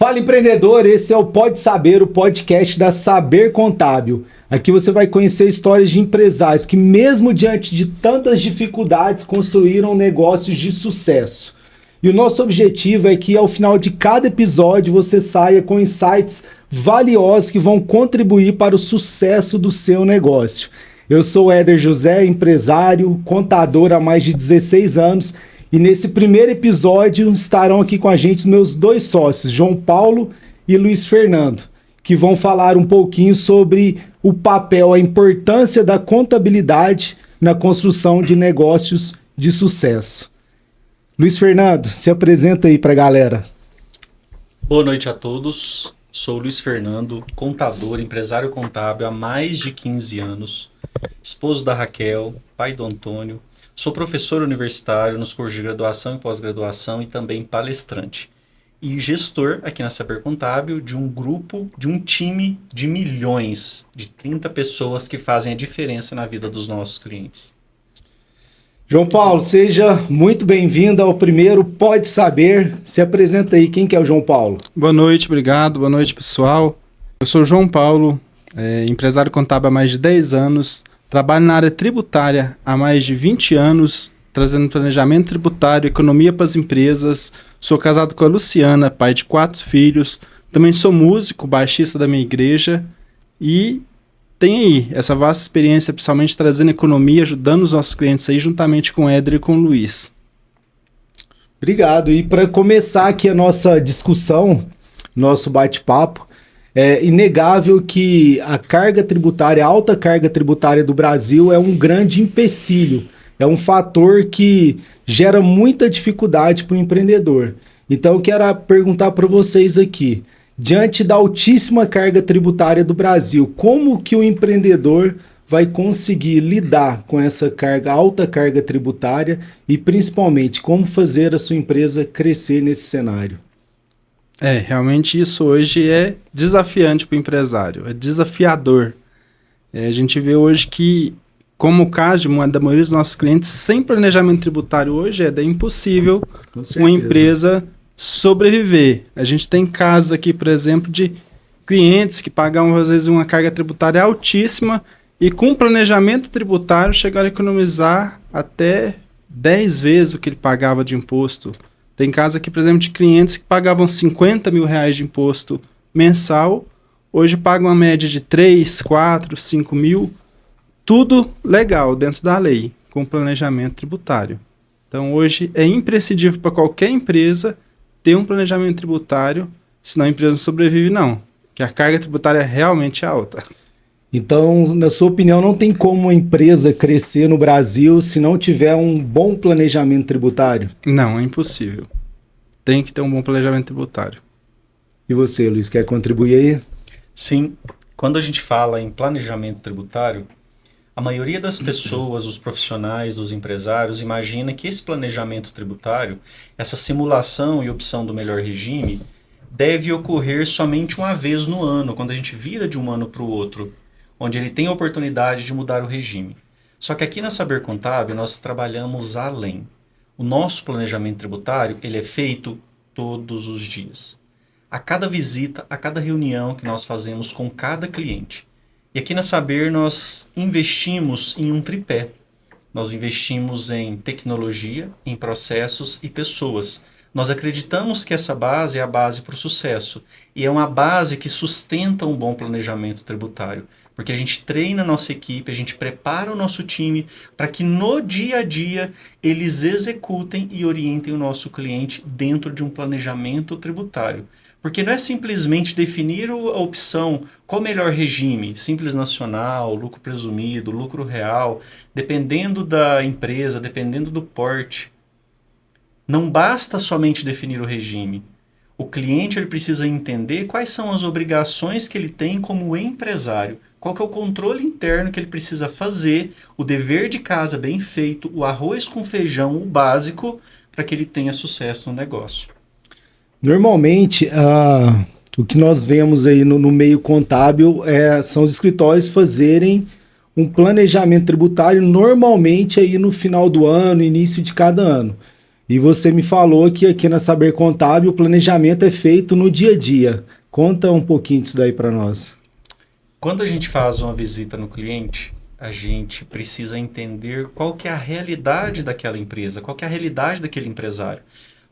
Fala, empreendedor, esse é o Pode Saber, o podcast da Saber Contábil. Aqui você vai conhecer histórias de empresários que, mesmo diante de tantas dificuldades, construíram negócios de sucesso. E o nosso objetivo é que, ao final de cada episódio, você saia com insights valiosos que vão contribuir para o sucesso do seu negócio. Eu sou o Éder José, empresário, contador há mais de 16 anos, e nesse primeiro episódio estarão aqui com a gente meus dois sócios, João Paulo e Luiz Fernando, que vão falar um pouquinho sobre o papel, a importância da contabilidade na construção de negócios de sucesso. Luiz Fernando, se apresenta aí para a galera. Boa noite a todos. Sou o Luiz Fernando, contador, empresário contábil há mais de 15 anos, esposo da Raquel, pai do Antônio. Sou professor universitário nos cursos de graduação e pós-graduação e também palestrante. E gestor aqui na Saber Contábil de um grupo, de um time de milhões, de 30 pessoas que fazem a diferença na vida dos nossos clientes. João Paulo, seja muito bem-vindo ao primeiro Pode Saber. Se apresenta aí, quem que é o João Paulo? Boa noite, obrigado. Boa noite, pessoal. Eu sou o João Paulo, empresário contábil há mais de 10 anos. Trabalho na área tributária há mais de 20 anos, trazendo planejamento tributário, economia para as empresas. Sou casado com a Luciana, pai de 4 filhos. Também sou músico, baixista da minha igreja. E tenho aí essa vasta experiência, principalmente trazendo economia, ajudando os nossos clientes aí, juntamente com o Éder e com o Luiz. Obrigado. E para começar aqui a nossa discussão, nosso bate-papo, é inegável que a carga tributária, a alta carga tributária do Brasil é um grande empecilho, é um fator que gera muita dificuldade para o empreendedor. Então eu quero perguntar para vocês aqui, diante da altíssima carga tributária do Brasil, como que o empreendedor vai conseguir lidar com essa alta carga tributária e principalmente como fazer a sua empresa crescer nesse cenário? Realmente isso hoje é desafiante para o empresário, é desafiador. A gente vê hoje que, como o caso da maioria dos nossos clientes, sem planejamento tributário hoje é impossível uma empresa sobreviver. A gente tem casos aqui, por exemplo, de clientes que pagavam às vezes uma carga tributária altíssima e com planejamento tributário chegaram a economizar até 10 vezes o que ele pagava de imposto. Tem casos aqui, por exemplo, de clientes que pagavam 50 mil reais de imposto mensal, hoje pagam uma média de 3, 4, 5 mil, tudo legal dentro da lei, com planejamento tributário. Então hoje é imprescindível para qualquer empresa ter um planejamento tributário, senão a empresa não sobrevive não, que a carga tributária realmente é alta. Então, na sua opinião, não tem como uma empresa crescer no Brasil se não tiver um bom planejamento tributário? Não, é impossível. Tem que ter um bom planejamento tributário. E você, Luiz, quer contribuir aí? Sim, quando a gente fala em planejamento tributário, a maioria das pessoas, os profissionais, os empresários, imagina que esse planejamento tributário, essa simulação e opção do melhor regime, deve ocorrer somente uma vez no ano, quando a gente vira de um ano para o outro, onde ele tem a oportunidade de mudar o regime. Só que aqui na Saber Contábil nós trabalhamos além. O nosso planejamento tributário ele é feito todos os dias. A cada visita, a cada reunião que nós fazemos com cada cliente. E aqui na Saber nós investimos em um tripé. Nós investimos em tecnologia, em processos e pessoas. Nós acreditamos que essa base é a base para o sucesso. E é uma base que sustenta um bom planejamento tributário. Porque a gente treina a nossa equipe, a gente prepara o nosso time para que no dia a dia eles executem e orientem o nosso cliente dentro de um planejamento tributário. Porque não é simplesmente definir a opção qual o melhor regime, simples nacional, lucro presumido, lucro real, dependendo da empresa, dependendo do porte. Não basta somente definir o regime. O cliente ele precisa entender quais são as obrigações que ele tem como empresário. Qual que é o controle interno que ele precisa fazer, o dever de casa bem feito, o arroz com feijão, o básico, para que ele tenha sucesso no negócio. Normalmente, o que nós vemos aí no meio contábil são os escritórios fazerem um planejamento tributário normalmente aí no final do ano, início de cada ano. E você me falou que aqui na Saber Contábil o planejamento é feito no dia a dia. Conta um pouquinho disso daí para nós. Quando a gente faz uma visita no cliente, a gente precisa entender qual que é a realidade daquela empresa, qual que é a realidade daquele empresário.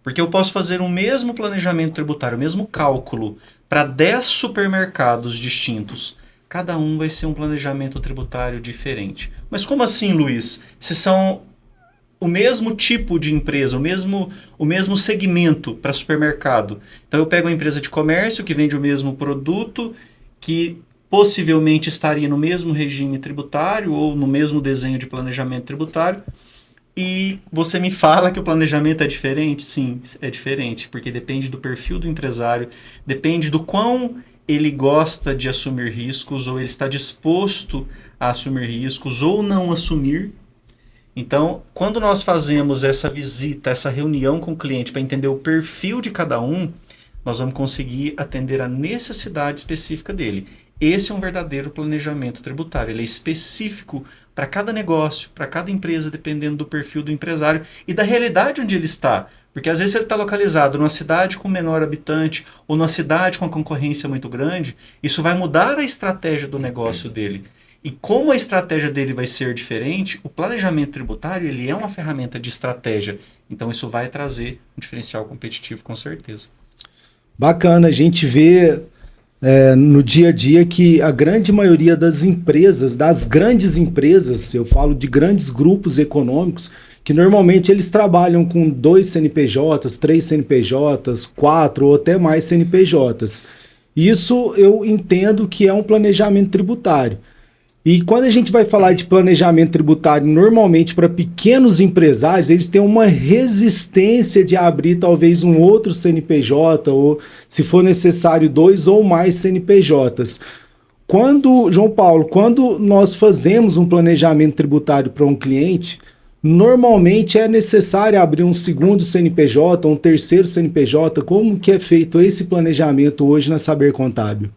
Porque eu posso fazer o mesmo planejamento tributário, o mesmo cálculo para 10 supermercados distintos. Cada um vai ser um planejamento tributário diferente. Mas como assim, Luiz? Se são o mesmo tipo de empresa, o mesmo segmento para supermercado. Então eu pego uma empresa de comércio que vende o mesmo produto, que possivelmente estaria no mesmo regime tributário ou no mesmo desenho de planejamento tributário, e você me fala que o planejamento é diferente? Sim, é diferente, porque depende do perfil do empresário, depende do quão ele gosta de assumir riscos, ou ele está disposto a assumir riscos, ou não assumir. Então, quando nós fazemos essa visita, essa reunião com o cliente para entender o perfil de cada um, nós vamos conseguir atender a necessidade específica dele. Esse é um verdadeiro planejamento tributário. Ele é específico para cada negócio, para cada empresa, dependendo do perfil do empresário e da realidade onde ele está. Porque às vezes ele está localizado numa cidade com menor habitante ou numa cidade com uma concorrência muito grande, isso vai mudar a estratégia do negócio dele. E como a estratégia dele vai ser diferente, o planejamento tributário ele é uma ferramenta de estratégia. Então isso vai trazer um diferencial competitivo com certeza. Bacana, a gente vê no dia a dia que a grande maioria das empresas, das grandes empresas, eu falo de grandes grupos econômicos, que normalmente eles trabalham com 2 CNPJs, 3 CNPJs, 4 ou até mais CNPJs. Isso eu entendo que é um planejamento tributário. E quando a gente vai falar de planejamento tributário, normalmente para pequenos empresários, eles têm uma resistência de abrir talvez um outro CNPJ, ou se for necessário 2 ou mais CNPJs. João Paulo, quando nós fazemos um planejamento tributário para um cliente, normalmente é necessário abrir um segundo CNPJ, um terceiro CNPJ. Como que é feito esse planejamento hoje na Saber Contábil?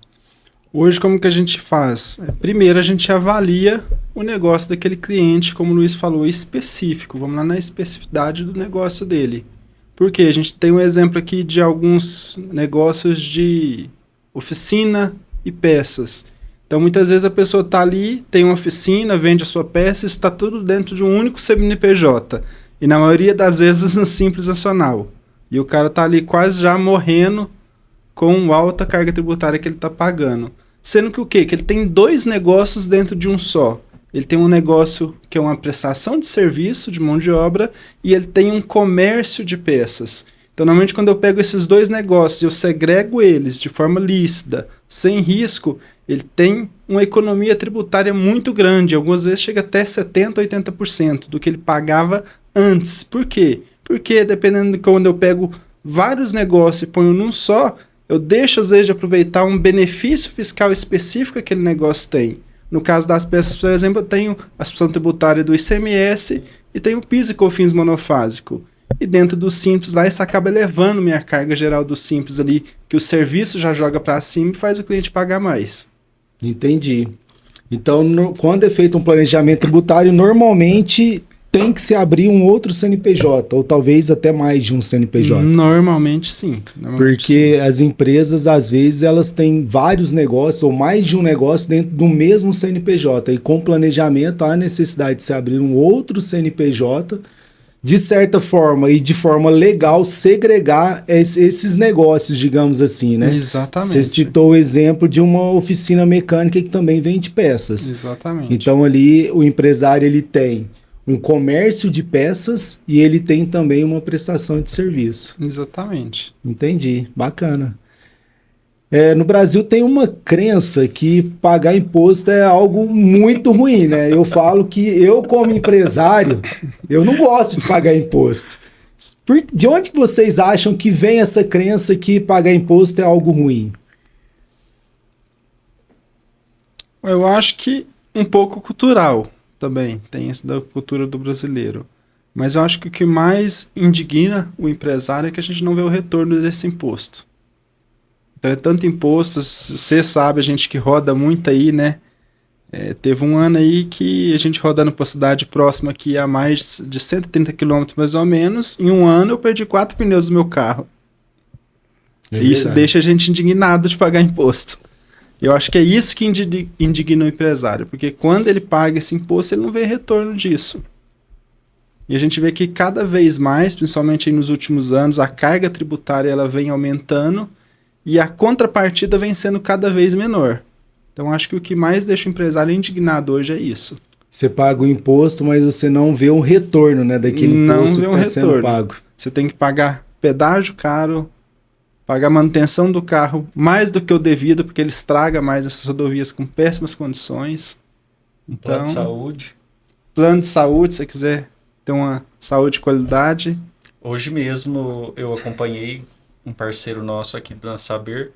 Hoje, como que a gente faz? Primeiro, a gente avalia o negócio daquele cliente, como o Luiz falou, específico. Vamos lá na especificidade do negócio dele. Porque a gente tem um exemplo aqui de alguns negócios de oficina e peças. Então, muitas vezes a pessoa está ali, tem uma oficina, vende a sua peça, isso está tudo dentro de um único CNPJ. E na maioria das vezes no Simples Nacional. E o cara está ali quase já morrendo com alta carga tributária que ele está pagando. Sendo que o quê? Que ele tem 2 negócios dentro de um só. Ele tem um negócio que é uma prestação de serviço, de mão de obra, e ele tem um comércio de peças. Então, normalmente, quando eu pego esses 2 negócios e eu segrego eles de forma lícita, sem risco, ele tem uma economia tributária muito grande. Algumas vezes chega até 70%, 80% do que ele pagava antes. Por quê? Porque, dependendo de quando eu pego vários negócios e ponho num só, eu deixo, às vezes, de aproveitar um benefício fiscal específico que aquele negócio tem. No caso das peças, por exemplo, eu tenho a suspensão tributária do ICMS e tenho o PIS e COFINS monofásico. E dentro do Simples lá, isso acaba elevando minha carga geral do Simples ali, que o serviço já joga para cima e faz o cliente pagar mais. Entendi. Então, quando é feito um planejamento tributário, normalmente tem que se abrir um outro CNPJ, ou talvez até mais de um CNPJ. Normalmente sim. Porque as empresas, às vezes, elas têm vários negócios, ou mais de um negócio dentro do mesmo CNPJ. E com planejamento, há necessidade de se abrir um outro CNPJ, de certa forma e de forma legal, segregar esses negócios, digamos assim, né? Exatamente. Você citou o exemplo de uma oficina mecânica que também vende peças. Exatamente. Então, ali, o empresário ele tem um comércio de peças e ele tem também uma prestação de serviço. Exatamente. Entendi, bacana. No Brasil tem uma crença que pagar imposto é algo muito ruim, né? Eu falo que eu, como empresário, eu não gosto de pagar imposto. De onde que vocês acham que vem essa crença que pagar imposto é algo ruim? Eu acho que um pouco cultural. Também tem isso da cultura do brasileiro. Mas eu acho que o que mais indigna o empresário é que a gente não vê o retorno desse imposto. Então é tanto imposto, você sabe, a gente que roda muito aí, né? Teve um ano aí que a gente rodando para cidade próxima aqui a mais de 130 quilômetros mais ou menos, em um ano eu perdi 4 pneus do meu carro. E isso deixa a gente indignado de pagar imposto. Eu acho que é isso que indigna o empresário, porque quando ele paga esse imposto, ele não vê retorno disso. E a gente vê que cada vez mais, principalmente aí nos últimos anos, a carga tributária ela vem aumentando e a contrapartida vem sendo cada vez menor. Então acho que o que mais deixa o empresário indignado hoje é isso. Você paga o imposto, mas você não vê um retorno, né, daquele imposto que está sendo pago. Você tem que pagar pedágio caro, pagar manutenção do carro mais do que o devido, porque ele estraga mais essas rodovias com péssimas condições. Então, plano de saúde. Plano de saúde, se você quiser ter uma saúde de qualidade. Hoje mesmo eu acompanhei um parceiro nosso aqui da Saber.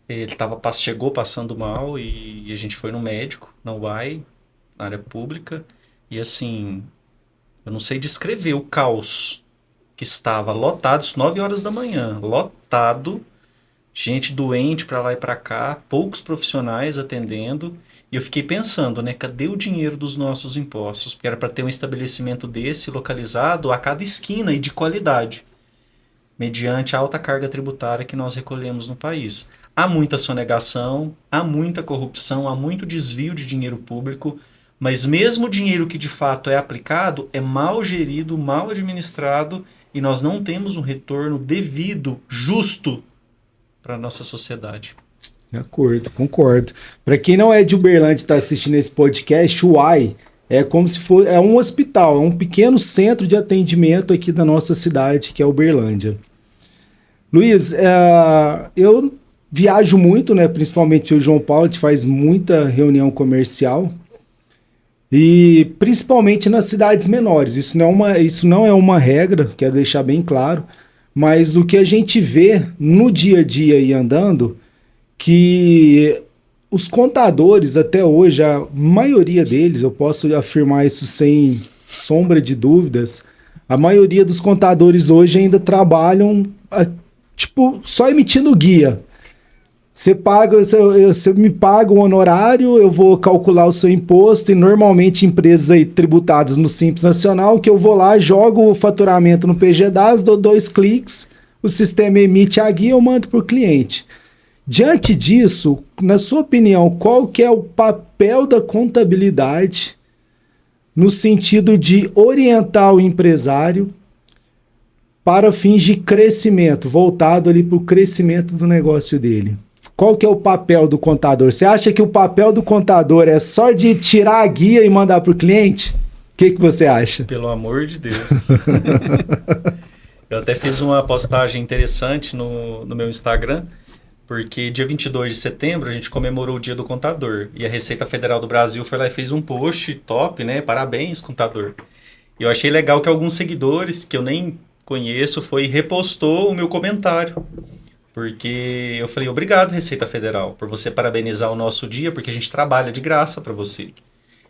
Ele chegou passando mal e a gente foi no médico, na UAI, na área pública. E assim, eu não sei descrever o caos que estava lotado, às 9 horas da manhã, lotado, gente doente para lá e para cá, poucos profissionais atendendo, e eu fiquei pensando, né, cadê o dinheiro dos nossos impostos? Porque era para ter um estabelecimento desse localizado a cada esquina e de qualidade, mediante a alta carga tributária que nós recolhemos no país. Há muita sonegação, há muita corrupção, há muito desvio de dinheiro público, mas mesmo o dinheiro que de fato é aplicado é mal gerido, mal administrado, e nós não temos um retorno devido, justo, para a nossa sociedade. De acordo, concordo. Para quem não é de Uberlândia e está assistindo esse podcast, o UAI é como se fosse um hospital, é um pequeno centro de atendimento aqui da nossa cidade, que é Uberlândia. Luiz, eu viajo muito, né? Principalmente o João Paulo, a gente faz muita reunião comercial. E principalmente nas cidades menores. Isso não é uma regra, quero deixar bem claro, mas o que a gente vê no dia a dia e andando, que os contadores até hoje, a maioria deles, eu posso afirmar isso sem sombra de dúvidas, a maioria dos contadores hoje ainda trabalham só emitindo guia. Você me paga um honorário, eu vou calcular o seu imposto, e normalmente empresas aí tributadas no Simples Nacional, que eu vou lá, jogo o faturamento no PGDAS, dou 2 cliques, o sistema emite a guia e eu mando para o cliente. Diante disso, na sua opinião, qual que é o papel da contabilidade no sentido de orientar o empresário para fins de crescimento, voltado ali para o crescimento do negócio dele? Qual que é o papel do contador? Você acha que o papel do contador é só de tirar a guia e mandar para o cliente? O que você acha? Pelo amor de Deus. Eu até fiz uma postagem interessante no meu Instagram, porque dia 22 de setembro a gente comemorou o Dia do Contador. E a Receita Federal do Brasil foi lá e fez um post top, né? Parabéns, contador. E eu achei legal que alguns seguidores, que eu nem conheço, foi e repostou o meu comentário. Porque eu falei, obrigado, Receita Federal, por você parabenizar o nosso dia, porque a gente trabalha de graça para você.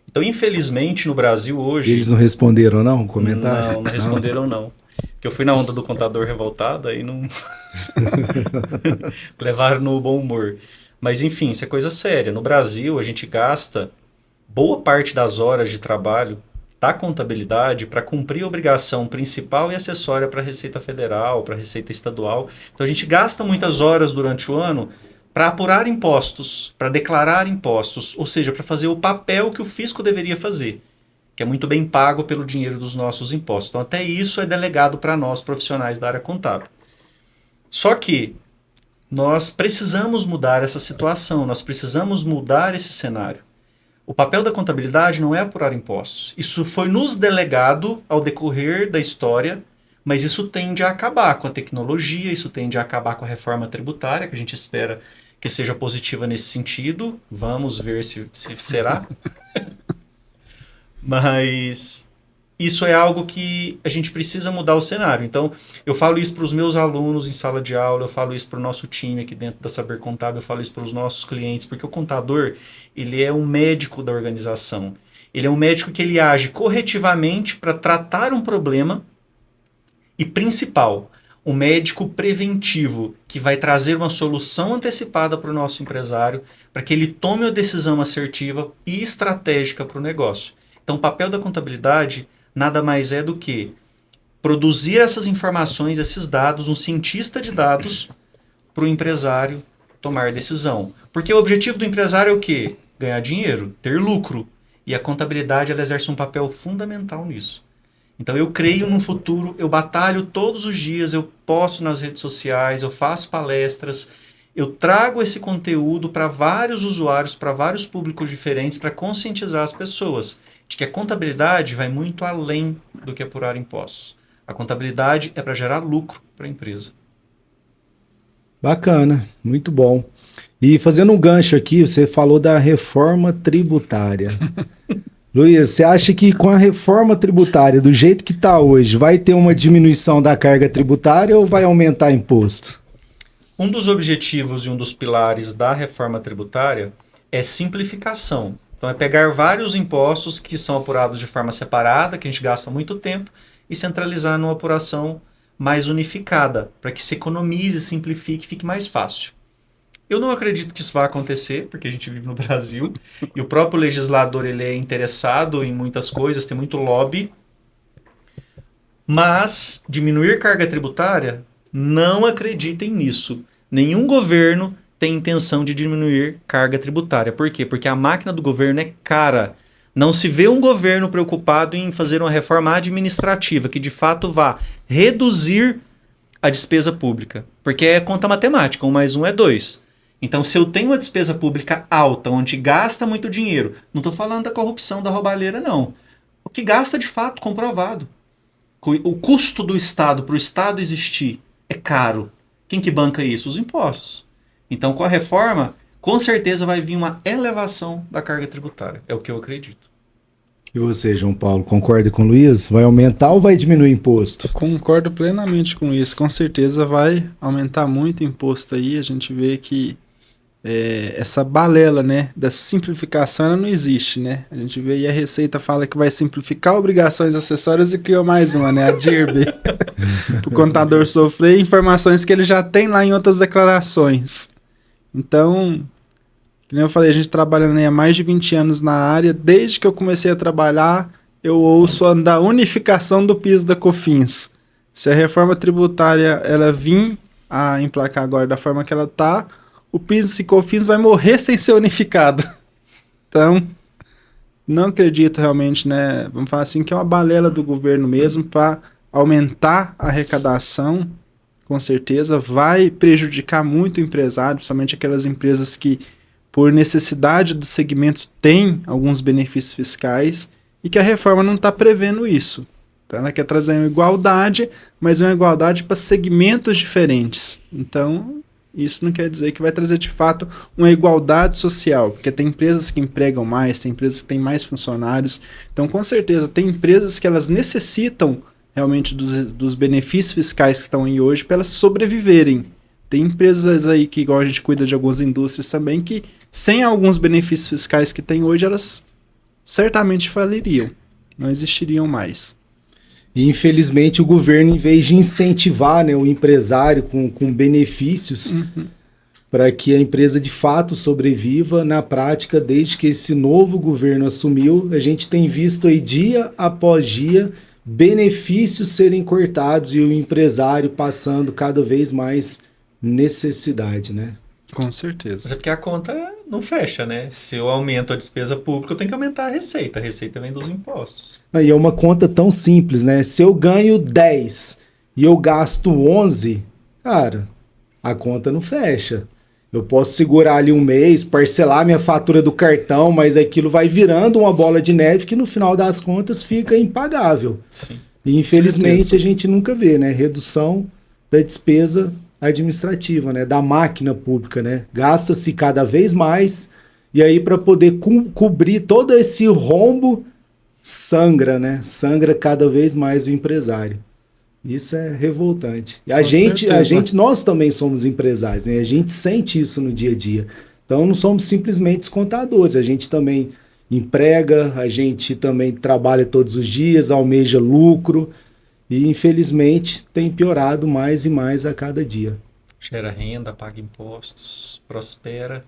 Então, infelizmente, no Brasil hoje... Eles não responderam, não, o comentário? Não responderam, não. Porque eu fui na onda do contador revoltado, aí não... levaram no bom humor. Mas, enfim, isso é coisa séria. No Brasil, a gente gasta boa parte das horas de trabalho da contabilidade para cumprir a obrigação principal e acessória para a Receita Federal, para a Receita Estadual. Então a gente gasta muitas horas durante o ano para apurar impostos, para declarar impostos, ou seja, para fazer o papel que o fisco deveria fazer, que é muito bem pago pelo dinheiro dos nossos impostos. Então até isso é delegado para nós, profissionais da área contábil. Só que nós precisamos mudar essa situação, nós precisamos mudar esse cenário. O papel da contabilidade não é apurar impostos. Isso foi nos delegado ao decorrer da história, mas isso tende a acabar com a tecnologia, isso tende a acabar com a reforma tributária, que a gente espera que seja positiva nesse sentido. Vamos ver se será. Mas isso é algo que a gente precisa mudar o cenário. Então, eu falo isso para os meus alunos em sala de aula, eu falo isso para o nosso time aqui dentro da Saber Contábil, eu falo isso para os nossos clientes, porque o contador, ele é um médico da organização. Ele é um médico que ele age corretivamente para tratar um problema e, principal, um médico preventivo que vai trazer uma solução antecipada para o nosso empresário, para que ele tome uma decisão assertiva e estratégica para o negócio. Então, o papel da contabilidade nada mais é do que produzir essas informações, esses dados, um cientista de dados para o empresário tomar decisão. Porque o objetivo do empresário é o quê? Ganhar dinheiro, ter lucro. E a contabilidade ela exerce um papel fundamental nisso. Então eu creio num futuro, eu batalho todos os dias, eu posto nas redes sociais, eu faço palestras, eu trago esse conteúdo para vários usuários, para vários públicos diferentes, para conscientizar as pessoas de que a contabilidade vai muito além do que apurar impostos. A contabilidade é para gerar lucro para a empresa. Bacana, muito bom. E fazendo um gancho aqui, você falou da reforma tributária. Luiz, você acha que com a reforma tributária, do jeito que está hoje, vai ter uma diminuição da carga tributária ou vai aumentar imposto? Um dos objetivos e um dos pilares da reforma tributária é simplificação. Então é pegar vários impostos que são apurados de forma separada, que a gente gasta muito tempo, e centralizar numa apuração mais unificada, para que se economize, simplifique, fique mais fácil. Eu não acredito que isso vai acontecer, porque a gente vive no Brasil, e o próprio legislador ele é interessado em muitas coisas, tem muito lobby, mas diminuir carga tributária, não acreditem nisso. Nenhum governo tem intenção de diminuir carga tributária. Por quê? Porque a máquina do governo é cara. Não se vê um governo preocupado em fazer uma reforma administrativa que de fato vá reduzir a despesa pública. Porque é conta matemática, 1 mais 1 é 2. Então, se eu tenho uma despesa pública alta, onde gasta muito dinheiro, não estou falando da corrupção, da roubalheira, não. O que gasta de fato, comprovado. O custo do Estado, para o Estado existir, é caro. Quem que banca isso? Os impostos. Então, com a reforma, com certeza vai vir uma elevação da carga tributária. É o que eu acredito. E você, João Paulo, concorda com o Luiz? Vai aumentar ou vai diminuir imposto? Concordo plenamente com isso. Com certeza vai aumentar muito o imposto aí. A gente vê que essa balela, né, da simplificação, ela não existe, né? A gente vê e a Receita fala que vai simplificar obrigações acessórias e criou mais uma, né? A DIRB. Para o contador sofrer informações que ele já tem lá em outras declarações. Então, como eu falei, a gente trabalhando há mais de 20 anos na área. Desde que eu comecei a trabalhar, eu ouço da unificação do PIS da COFINS. Se a reforma tributária ela vir a emplacar agora da forma que ela está, o PIS e COFINS vai morrer sem ser unificado. Então, não acredito realmente, né? Vamos falar assim, que é uma balela do governo mesmo para aumentar a arrecadação. Com certeza vai prejudicar muito o empresário, principalmente aquelas empresas que, por necessidade do segmento, têm alguns benefícios fiscais e que a reforma não está prevendo isso. Então, ela quer trazer uma igualdade, mas uma igualdade para segmentos diferentes. Então, isso não quer dizer que vai trazer, de fato, uma igualdade social, porque tem empresas que empregam mais, tem empresas que têm mais funcionários. Então, com certeza, tem empresas que elas necessitam realmente dos benefícios fiscais que estão aí hoje para elas sobreviverem. Tem empresas aí que, igual a gente cuida de algumas indústrias também, que sem alguns benefícios fiscais que tem hoje, elas certamente faliriam, não existiriam mais. E, infelizmente, o governo, em vez de incentivar, né, o empresário com benefícios para que a empresa de fato sobreviva, na prática, desde que esse novo governo assumiu, a gente tem visto aí dia após dia benefícios serem cortados e o empresário passando cada vez mais necessidade, né? Com certeza. Mas é porque a conta não fecha, né? Se eu aumento a despesa pública, eu tenho que aumentar a receita. A receita vem dos impostos. E é uma conta tão simples, né? Se eu ganho 10 e eu gasto 11, cara, a conta não fecha. Eu posso segurar ali um mês, parcelar minha fatura do cartão, mas aquilo vai virando uma bola de neve que no final das contas fica impagável. Sim. E infelizmente a gente nunca vê, né? Redução da despesa administrativa, né? Da máquina pública, né? Gasta-se cada vez mais e aí para poder cobrir todo esse rombo sangra, né? Sangra cada vez mais o empresário. Isso é revoltante. E a gente, nós também somos empresários, né? A gente sente isso no dia a dia. Então não somos simplesmente contadores, a gente também emprega, a gente também trabalha todos os dias, almeja lucro. E infelizmente tem piorado mais e mais a cada dia. Gera renda, paga impostos, prospera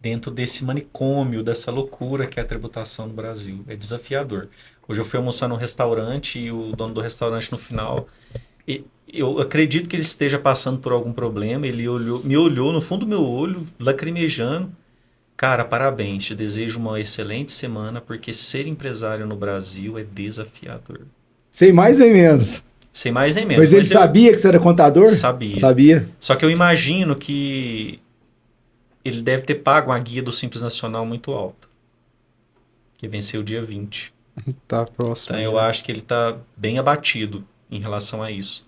dentro desse manicômio, dessa loucura que é a tributação no Brasil. É desafiador. Hoje eu fui almoçar num restaurante e o dono do restaurante no final, eu acredito que ele esteja passando por algum problema, ele me olhou no fundo do meu olho, lacrimejando. Cara, parabéns, te desejo uma excelente semana, porque ser empresário no Brasil é desafiador. Sem mais nem menos. Sem mais nem menos. Mas ele sabia que você era contador? Sabia. Sabia. Só que eu imagino que ele deve ter pago uma guia do Simples Nacional muito alta. Que venceu o dia 20. Tá próximo. Então eu acho que ele está bem abatido em relação a isso.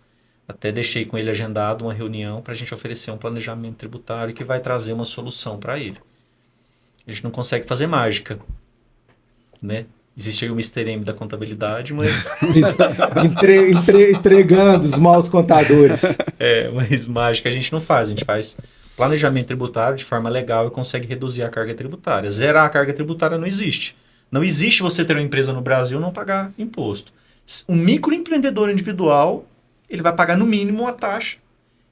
Até deixei com ele agendado uma reunião para a gente oferecer um planejamento tributário que vai trazer uma solução para ele. A gente não consegue fazer mágica, né? Existe aí o Mr. M da contabilidade, mas... Entregando os maus contadores. Mas mágica a gente não faz. A gente faz planejamento tributário de forma legal e consegue reduzir a carga tributária. Zerar a carga tributária não existe. Não existe você ter uma empresa no Brasil e não pagar imposto. Um microempreendedor individual, ele vai pagar no mínimo uma taxa,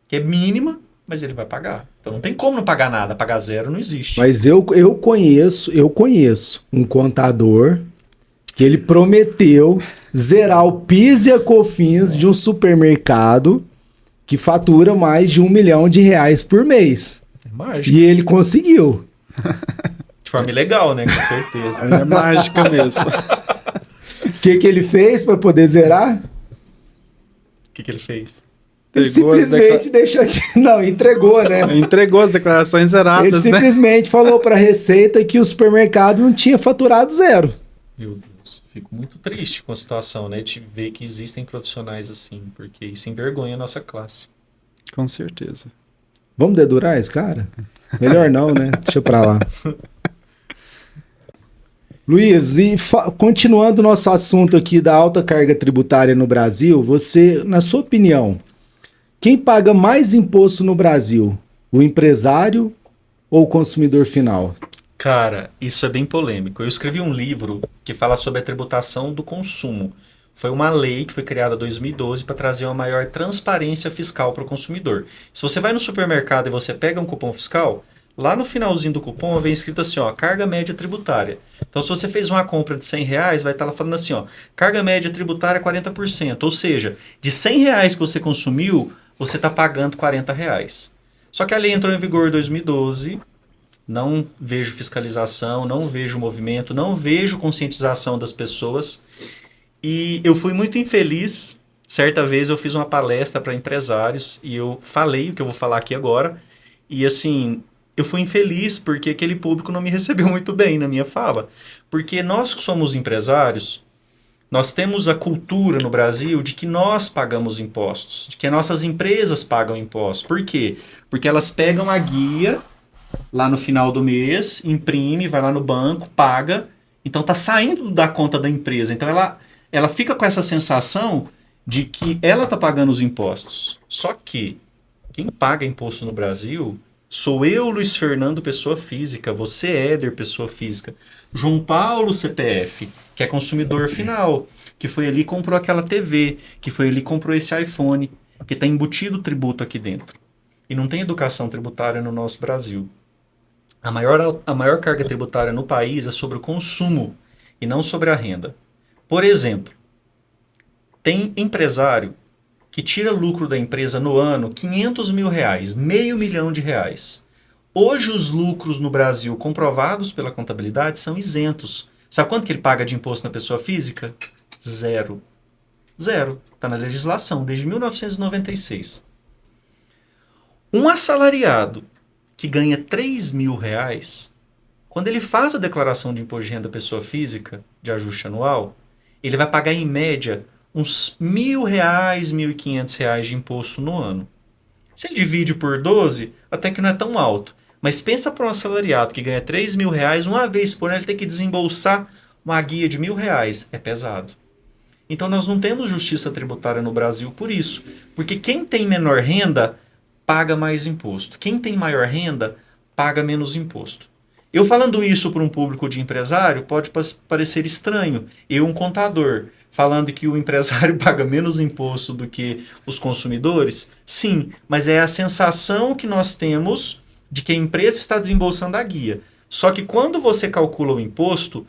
que é mínima, mas ele vai pagar. Então não tem como não pagar nada. Pagar zero não existe. Mas eu conheço um contador que ele prometeu zerar o PIS e a COFINS de um supermercado que fatura mais de R$1 milhão por mês. É mágica. E ele conseguiu. De forma ilegal, né? Com certeza. É mágica mesmo. O que ele fez para poder zerar? O que ele fez? Ele simplesmente deixou aqui. Não, entregou, né? Entregou as declarações zeradas, Ele simplesmente falou para a Receita que o supermercado não tinha faturado zero. Meu Deus. Fico muito triste com a situação, né? De ver que existem profissionais assim, porque isso envergonha a nossa classe. Com certeza. Vamos dedurar esse cara? Melhor não, né? Deixa pra lá. Luiz, e continuando nosso assunto aqui da alta carga tributária no Brasil, você, na sua opinião, quem paga mais imposto no Brasil? O empresário ou o consumidor final? Cara, isso é bem polêmico. Eu escrevi um livro que fala sobre a tributação do consumo. Foi uma lei que foi criada em 2012 para trazer uma maior transparência fiscal para o consumidor. Se você vai no supermercado e você pega um cupom fiscal, lá no finalzinho do cupom vem escrito assim, ó, carga média tributária. Então, se você fez uma compra de R$100, vai estar lá falando assim, ó, carga média tributária 40%. Ou seja, de R$100 que você consumiu, você está pagando R$40. Só que a lei entrou em vigor em 2012... Não vejo fiscalização, não vejo movimento, não vejo conscientização das pessoas. E eu fui muito infeliz. Certa vez eu fiz uma palestra para empresários e eu falei o que eu vou falar aqui agora. E assim, eu fui infeliz porque aquele público não me recebeu muito bem na minha fala. Porque nós que somos empresários, nós temos a cultura no Brasil de que nós pagamos impostos, de que nossas empresas pagam impostos. Por quê? Porque elas pegam a guia... lá no final do mês, imprime, vai lá no banco, paga, então está saindo da conta da empresa. Então ela fica com essa sensação de que ela está pagando os impostos. Só que quem paga imposto no Brasil sou eu, Luiz Fernando, pessoa física, você, Éder, pessoa física, João Paulo, CPF, que é consumidor final, que foi ali e comprou aquela TV, que foi ali e comprou esse iPhone, que está embutido o tributo aqui dentro. E não tem educação tributária no nosso Brasil. A maior carga tributária no país é sobre o consumo e não sobre a renda. Por exemplo, tem empresário que tira lucro da empresa no ano R$500 mil, R$500 mil. Hoje os lucros no Brasil comprovados pela contabilidade são isentos. Sabe quanto que ele paga de imposto na pessoa física? Zero. Zero. Está na legislação desde 1996. Um assalariado que ganha R$3 mil, quando ele faz a declaração de imposto de renda pessoa física, de ajuste anual, ele vai pagar em média uns R$1.000, R$1.500 de imposto no ano. Se ele divide por 12, até que não é tão alto. Mas pensa para um assalariado que ganha R$3 mil, uma vez por ano ele tem que desembolsar uma guia de R$1.000. É pesado. Então nós não temos justiça tributária no Brasil por isso. Porque quem tem menor renda paga mais imposto. Quem tem maior renda, paga menos imposto. Eu falando isso para um público de empresário pode parecer estranho. Eu, um contador, falando que o empresário paga menos imposto do que os consumidores? Sim, mas é a sensação que nós temos de que a empresa está desembolsando a guia. Só que quando você calcula o imposto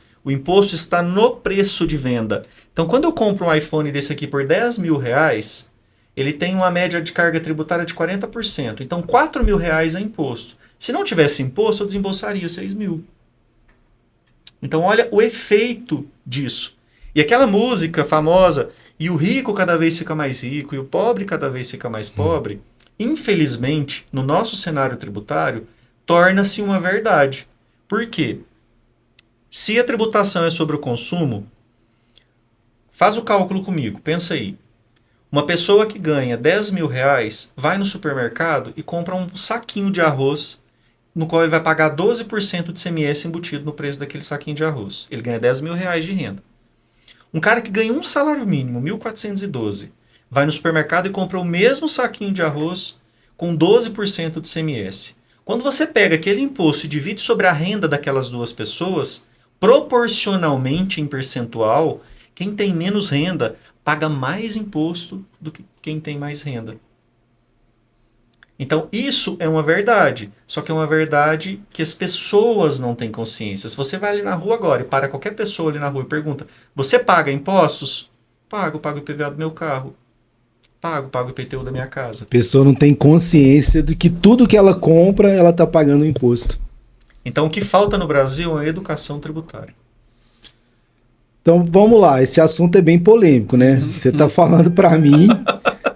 está no preço de venda. Então, quando eu compro um iPhone desse aqui por R$10.000, ele tem uma média de carga tributária de 40%. Então, R$4.000 é imposto. Se não tivesse imposto, eu desembolsaria 6.000. Então, olha o efeito disso. E aquela música famosa, e o rico cada vez fica mais rico, e o pobre cada vez fica mais pobre, infelizmente, no nosso cenário tributário, torna-se uma verdade. Por quê? Se a tributação é sobre o consumo, faz o cálculo comigo, pensa aí. Uma pessoa que ganha R$10.000 vai no supermercado e compra um saquinho de arroz, no qual ele vai pagar 12% de ICMS embutido no preço daquele saquinho de arroz. Ele ganha R$10.000 de renda. Um cara que ganha um salário mínimo, 1.412, vai no supermercado e compra o mesmo saquinho de arroz com 12% de ICMS. Quando você pega aquele imposto e divide sobre a renda daquelas duas pessoas, proporcionalmente em percentual, quem tem menos renda paga mais imposto do que quem tem mais renda. Então, isso é uma verdade, só que é uma verdade que as pessoas não têm consciência. Se você vai ali na rua agora e para qualquer pessoa ali na rua e pergunta, você paga impostos? Pago o IPVA do meu carro. Pago o IPTU da minha casa. A pessoa não tem consciência de que tudo que ela compra, ela está pagando imposto. Então, o que falta no Brasil é a educação tributária. Então, vamos lá. Esse assunto é bem polêmico, né? Você está falando para mim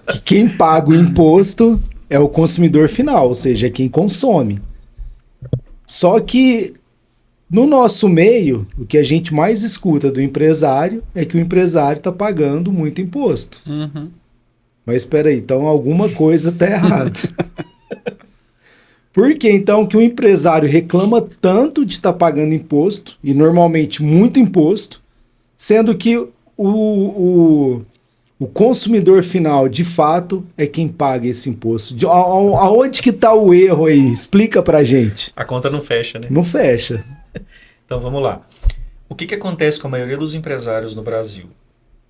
que quem paga o imposto é o consumidor final, ou seja, é quem consome. Só que, no nosso meio, o que a gente mais escuta do empresário é que o empresário está pagando muito imposto. Uhum. Mas espera aí, então alguma coisa está errada. Por que então que o empresário reclama tanto de estar pagando imposto, e normalmente muito imposto, sendo que o consumidor final, de fato, é quem paga esse imposto? Aonde que está o erro aí? Explica pra gente. A conta não fecha, né? Não fecha. Então vamos lá. O que acontece com a maioria dos empresários no Brasil?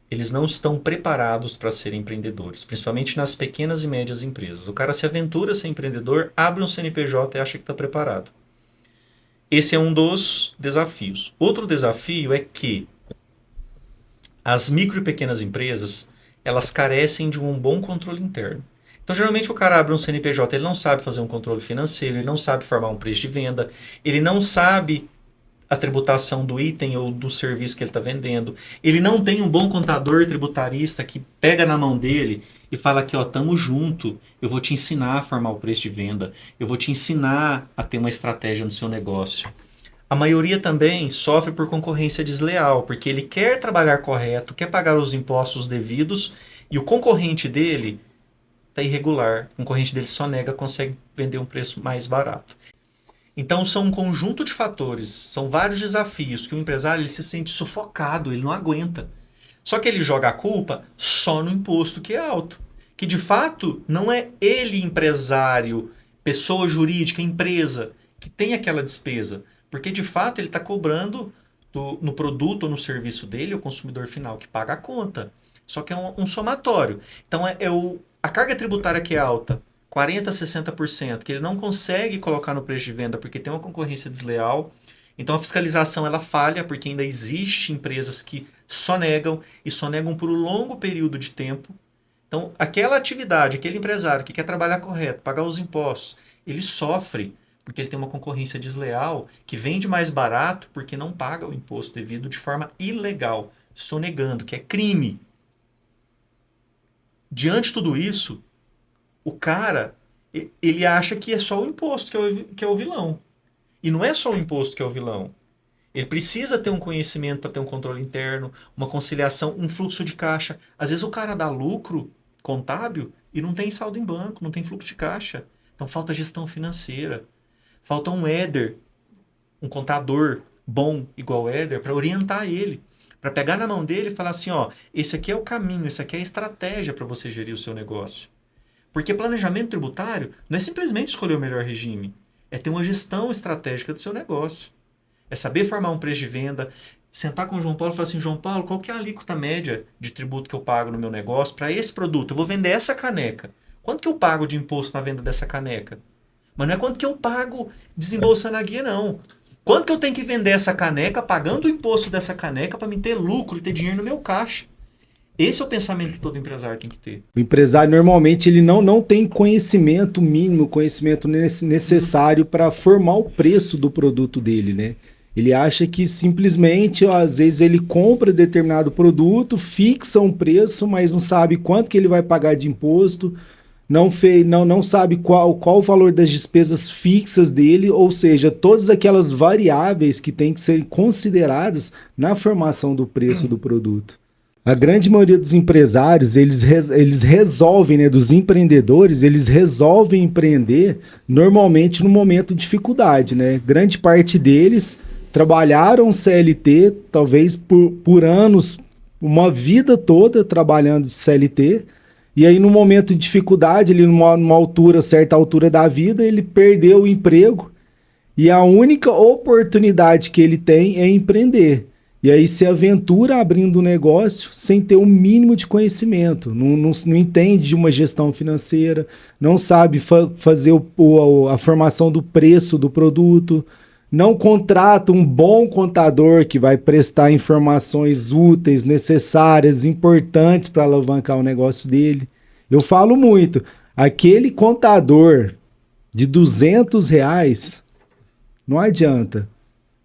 Eles não estão preparados para serem empreendedores, principalmente nas pequenas e médias empresas. O cara se aventura a ser empreendedor, abre um CNPJ e acha que está preparado. Esse é um dos desafios. Outro desafio é que as micro e pequenas empresas, elas carecem de um bom controle interno. Então, geralmente, o cara abre um CNPJ, ele não sabe fazer um controle financeiro, ele não sabe formar um preço de venda, ele não sabe a tributação do item ou do serviço que ele está vendendo. Ele não tem um bom contador tributarista que pega na mão dele e fala aqui, ó, tamo junto, eu vou te ensinar a formar o preço de venda, eu vou te ensinar a ter uma estratégia no seu negócio. A maioria também sofre por concorrência desleal, porque ele quer trabalhar correto, quer pagar os impostos devidos e o concorrente dele está irregular. O concorrente dele só nega, consegue vender um preço mais barato. Então, são um conjunto de fatores, são vários desafios que o empresário ele se sente sufocado, ele não aguenta. Só que ele joga a culpa só no imposto que é alto. Que, de fato, não é ele, empresário, pessoa jurídica, empresa, que tem aquela despesa. Porque, de fato, ele está cobrando no produto ou no serviço dele o consumidor final que paga a conta. Só que é um somatório. Então, a carga tributária que é alta, 40%, 60%, que ele não consegue colocar no preço de venda porque tem uma concorrência desleal. Então a fiscalização ela falha porque ainda existe empresas que só negam e só negam por um longo período de tempo. Então aquela atividade, aquele empresário que quer trabalhar correto, pagar os impostos, ele sofre porque ele tem uma concorrência desleal que vende mais barato porque não paga o imposto devido de forma ilegal, sonegando, que é crime. Diante de tudo isso, o cara, ele acha que é só o imposto que é o vilão. E não é só o imposto que é o vilão. Ele precisa ter um conhecimento para ter um controle interno, uma conciliação, um fluxo de caixa. Às vezes o cara dá lucro contábil e não tem saldo em banco, não tem fluxo de caixa. Então falta gestão financeira. Falta um éder, um contador bom igual o éder, para orientar ele. Para pegar na mão dele e falar assim, ó, esse aqui é o caminho, esse aqui é a estratégia para você gerir o seu negócio. Porque planejamento tributário não é simplesmente escolher o melhor regime. É ter uma gestão estratégica do seu negócio. É saber formar um preço de venda, sentar com o João Paulo e falar assim, João Paulo, qual que é a alíquota média de tributo que eu pago no meu negócio para esse produto? Eu vou vender essa caneca. Quanto que eu pago de imposto na venda dessa caneca? Mas não é quanto que eu pago desembolsando a guia, não. Quanto que eu tenho que vender essa caneca pagando o imposto dessa caneca para me ter lucro e ter dinheiro no meu caixa? Esse é o pensamento que todo empresário tem que ter. O empresário, normalmente, ele não tem conhecimento mínimo, conhecimento necessário para formar o preço do produto dele, né? Ele acha que simplesmente, ó, às vezes, ele compra determinado produto, fixa um preço, mas não sabe quanto que ele vai pagar de imposto, não sabe qual o valor das despesas fixas dele, ou seja, todas aquelas variáveis que têm que ser consideradas na formação do preço do produto. A grande maioria dos empresários, eles resolvem, né, dos empreendedores, eles resolvem empreender normalmente no momento de dificuldade, né? Grande parte deles trabalharam CLT, talvez por anos, uma vida toda trabalhando de CLT, e aí no momento de dificuldade, ele numa certa altura da vida, ele perdeu o emprego, e a única oportunidade que ele tem é empreender. E aí se aventura abrindo um negócio sem ter o mínimo de conhecimento, não entende de uma gestão financeira, não sabe fazer a formação do preço do produto, não contrata um bom contador que vai prestar informações úteis, necessárias, importantes para alavancar o negócio dele. Eu falo muito, aquele contador de R$200, não adianta.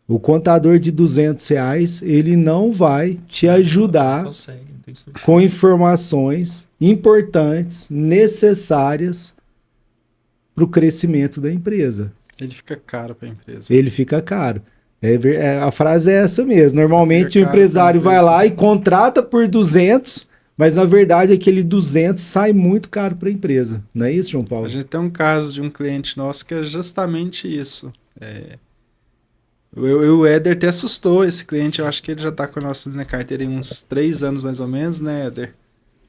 O contador de R$200, ele não vai te ajudar com informações importantes, necessárias para o crescimento da empresa. Ele fica caro para a empresa. Ele fica caro. A frase é essa mesmo. Normalmente o empresário vai lá e contrata por 200, mas na verdade aquele 200 sai muito caro para a empresa. Não é isso, João Paulo? A gente tem um caso de um cliente nosso que é justamente isso. O Éder até assustou esse cliente, eu acho que ele já está com a nossa carteira em uns 3 anos mais ou menos, né, Éder?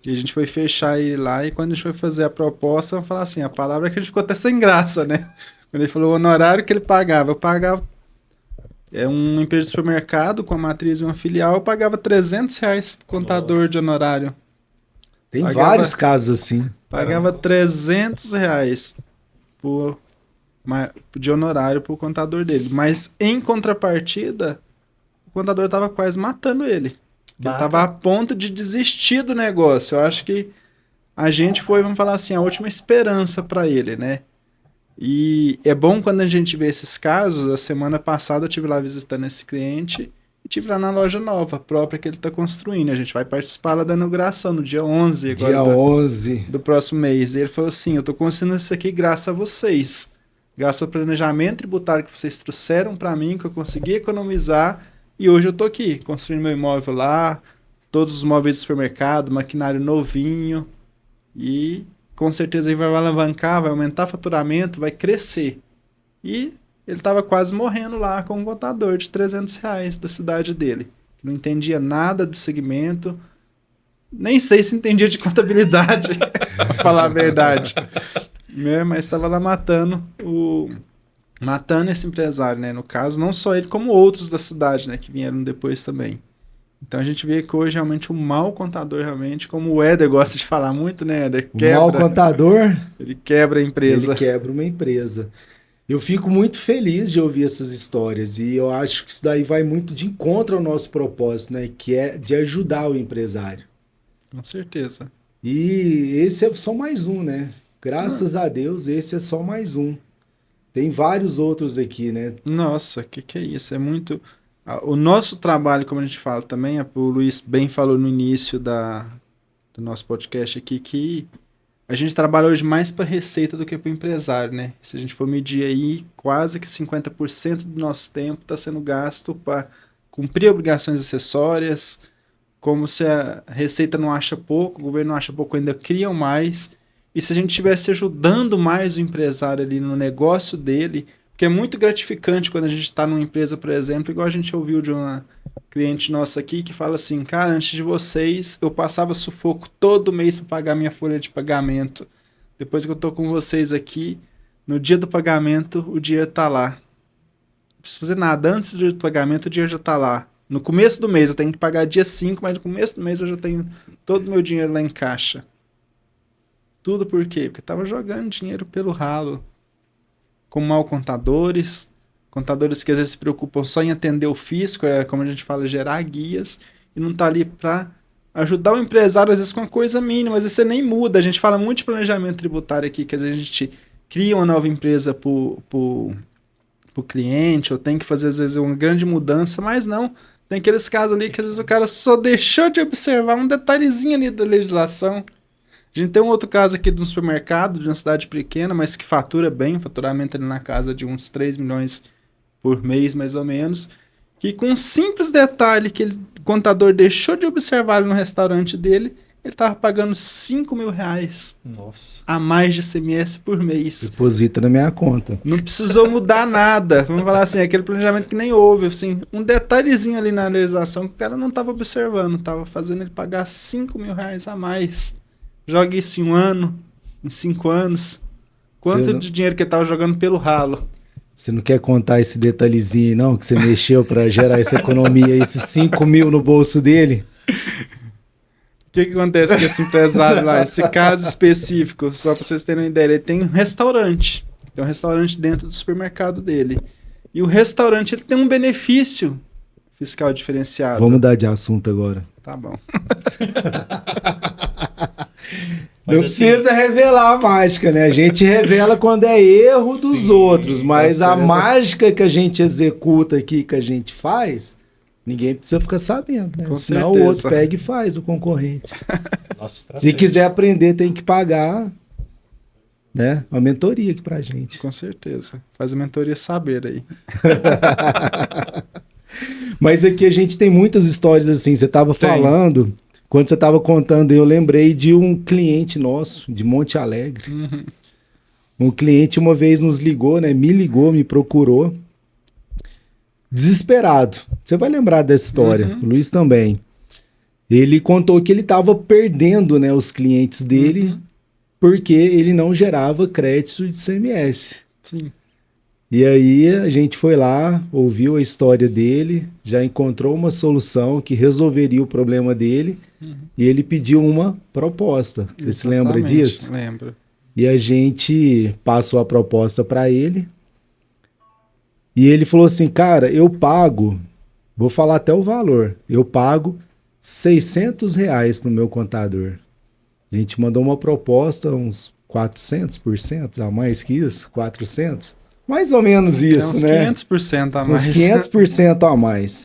E a gente foi fechar ele lá e quando a gente foi fazer a proposta, vamos falar assim, a palavra é que a gente ficou até sem graça, né? Quando ele falou o honorário que ele pagava, eu pagava, uma empresa de supermercado com a matriz e uma filial, eu pagava R$300 pro contador de honorário. Tem vários casos assim. Pagava R$300 de honorário pro contador dele. Mas, em contrapartida, o contador tava quase matando ele. Ele tava a ponto de desistir do negócio. Eu acho que a gente foi, vamos falar assim, a última esperança para ele, né? E é bom quando a gente vê esses casos. A semana passada eu estive lá visitando esse cliente e estive lá na loja nova, própria que ele está construindo. A gente vai participar lá da inauguração no dia 11 agora. Dia 11. Do próximo mês. E ele falou assim, eu estou construindo isso aqui graças a vocês. Graças ao planejamento tributário que vocês trouxeram para mim, que eu consegui economizar. E hoje eu estou aqui, construindo meu imóvel lá, todos os móveis do supermercado, maquinário novinho. E com certeza ele vai alavancar, vai aumentar o faturamento, vai crescer. E ele estava quase morrendo lá com um contador de R$300 da cidade dele. Não entendia nada do segmento. Nem sei se entendia de contabilidade, para falar a verdade. Mas estava lá matando esse empresário, né? No caso, não só ele, como outros da cidade, né? Que vieram depois também. Então a gente vê que hoje realmente o mau contador, realmente, como o Éder gosta de falar muito, né, Éder? O mau contador, ele quebra a empresa. Ele quebra uma empresa. Eu fico muito feliz de ouvir essas histórias e eu acho que isso daí vai muito de encontro ao nosso propósito, né? Que é de ajudar o empresário. Com certeza. E esse é só mais um, né? Graças a Deus, esse é só mais um. Tem vários outros aqui, né? Nossa, que é isso? É muito... O nosso trabalho, como a gente fala também, o Luiz bem falou no início do nosso podcast aqui, que a gente trabalha hoje mais para receita do que para o empresário, né? Se a gente for medir aí, quase que 50% do nosso tempo está sendo gasto para cumprir obrigações acessórias, como se a receita não acha pouco, o governo não acha pouco, ainda criam mais. E se a gente estivesse ajudando mais o empresário ali no negócio dele, porque é muito gratificante quando a gente está numa empresa, por exemplo, igual a gente ouviu de uma cliente nossa aqui, que fala assim, cara, antes de vocês, eu passava sufoco todo mês para pagar minha folha de pagamento. Depois que eu tô com vocês aqui, no dia do pagamento, o dinheiro tá lá. Não precisa fazer nada. Antes do dia do pagamento, o dinheiro já tá lá. No começo do mês eu tenho que pagar dia 5, mas no começo do mês eu já tenho todo o meu dinheiro lá em caixa. Tudo por quê? Porque tava jogando dinheiro pelo ralo. Com mal contadores que às vezes se preocupam só em atender o fisco, como a gente fala, gerar guias, e não tá ali para ajudar o empresário, às vezes com uma coisa mínima, às vezes você nem muda. A gente fala muito de planejamento tributário aqui, que às vezes a gente cria uma nova empresa pro cliente, ou tem que fazer, às vezes, uma grande mudança, mas não. Tem aqueles casos ali que às vezes o cara só deixou de observar um detalhezinho ali da legislação. A gente tem um outro caso aqui de um supermercado, de uma cidade pequena, mas que fatura bem, faturamento ali na casa de uns 3 milhões por mês, mais ou menos, que com um simples detalhe que o contador deixou de observar ali no restaurante dele, ele estava pagando 5 mil reais a mais de ICMS por mês. Deposita na minha conta. Não precisou mudar nada. Vamos falar assim, aquele planejamento que nem houve. Assim, um detalhezinho ali na legislação que o cara não estava observando, estava fazendo ele pagar 5 mil reais a mais. Joga isso em um ano, em 5 anos. Quanto de dinheiro que ele estava jogando pelo ralo? Você não quer contar esse detalhezinho, não? Que você mexeu para gerar essa economia, esses 5 mil no bolso dele? O que acontece com esse empresário lá? Esse caso específico, só para vocês terem uma ideia, ele tem um restaurante. Tem um restaurante dentro do supermercado dele. E o restaurante ele tem um benefício fiscal diferenciado. Vamos mudar de assunto agora. Tá bom. Não precisa revelar a mágica, né? A gente revela quando é erro dos outros, mas a mágica que a gente executa aqui, que a gente faz, ninguém precisa ficar sabendo, né? Com Senão certeza. o outro pega e faz, o concorrente. Nossa, Se quiser aprender, tem que pagar, né? Uma mentoria aqui pra gente. Com certeza. Faz a mentoria saber aí. Mas aqui a gente tem muitas histórias assim. Você estava falando, quando você estava contando, eu lembrei de um cliente nosso, de Monte Alegre. Uhum. Um cliente uma vez nos ligou, né? Me ligou, me procurou. Desesperado. Você vai lembrar dessa história. Uhum. O Luiz também. Ele contou que ele estava perdendo, né, os clientes dele porque ele não gerava crédito de ICMS. Sim. E aí a gente foi lá, ouviu a história dele, já encontrou uma solução que resolveria o problema dele e ele pediu uma proposta. Você se lembra disso? Lembro. E a gente passou a proposta para ele e ele falou assim, cara, eu pago, vou falar até o valor, eu pago R$600 para o meu contador. A gente mandou uma proposta, uns 400% a mais que isso, 400%. Mais ou menos isso, uns né? 500% a mais. Uns 500% a mais.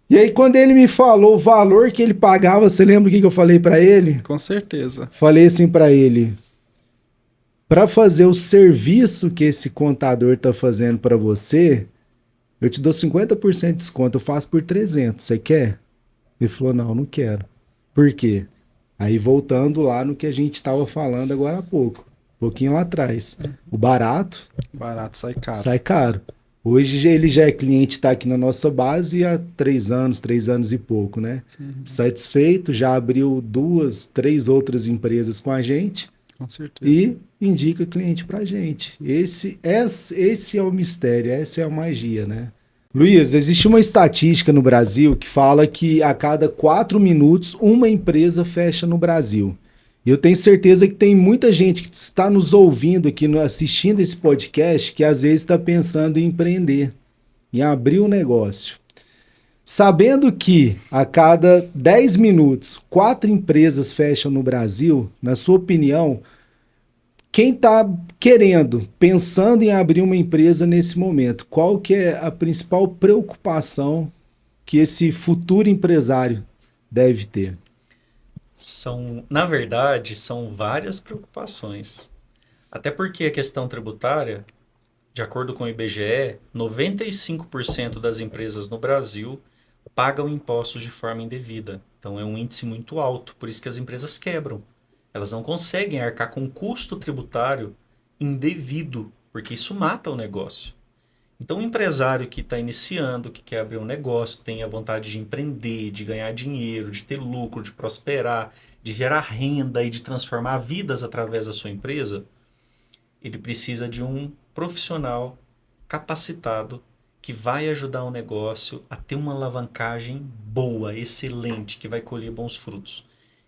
E aí, quando ele me falou o valor que ele pagava, você lembra o que eu falei para ele? Com certeza. Falei assim para ele, para fazer o serviço que esse contador tá fazendo para você, eu te dou 50% de desconto, eu faço por 300, você quer? Ele falou, não quero. Por quê? Aí, voltando lá no que a gente estava falando agora há pouco. Pouquinho lá atrás. O barato sai caro. sai caro. Hoje ele já é cliente, está aqui na nossa base há 3 anos e pouco, né? Satisfeito, já abriu 2, 3 outras empresas com a gente. Com certeza. E indica cliente pra gente. Esse é o mistério, essa é a magia, né? Luiz, existe uma estatística no Brasil que fala que a cada 4 minutos uma empresa fecha no Brasil. E eu tenho certeza que tem muita gente que está nos ouvindo aqui, assistindo esse podcast, que às vezes está pensando em empreender, em abrir um negócio. Sabendo que a cada 10 minutos 4 empresas fecham no Brasil, na sua opinião, quem está pensando em abrir uma empresa nesse momento, qual que é a principal preocupação que esse futuro empresário deve ter? Na verdade, são várias preocupações. Até porque a questão tributária, de acordo com o IBGE, 95% das empresas no Brasil pagam impostos de forma indevida. Então é um índice muito alto, por isso que as empresas quebram. Elas não conseguem arcar com custo tributário indevido, porque isso mata o negócio. Então, o empresário que está iniciando, que quer abrir um negócio, tem a vontade de empreender, de ganhar dinheiro, de ter lucro, de prosperar, de gerar renda e de transformar vidas através da sua empresa, ele precisa de um profissional capacitado que vai ajudar o negócio a ter uma alavancagem boa, excelente, que vai colher bons frutos.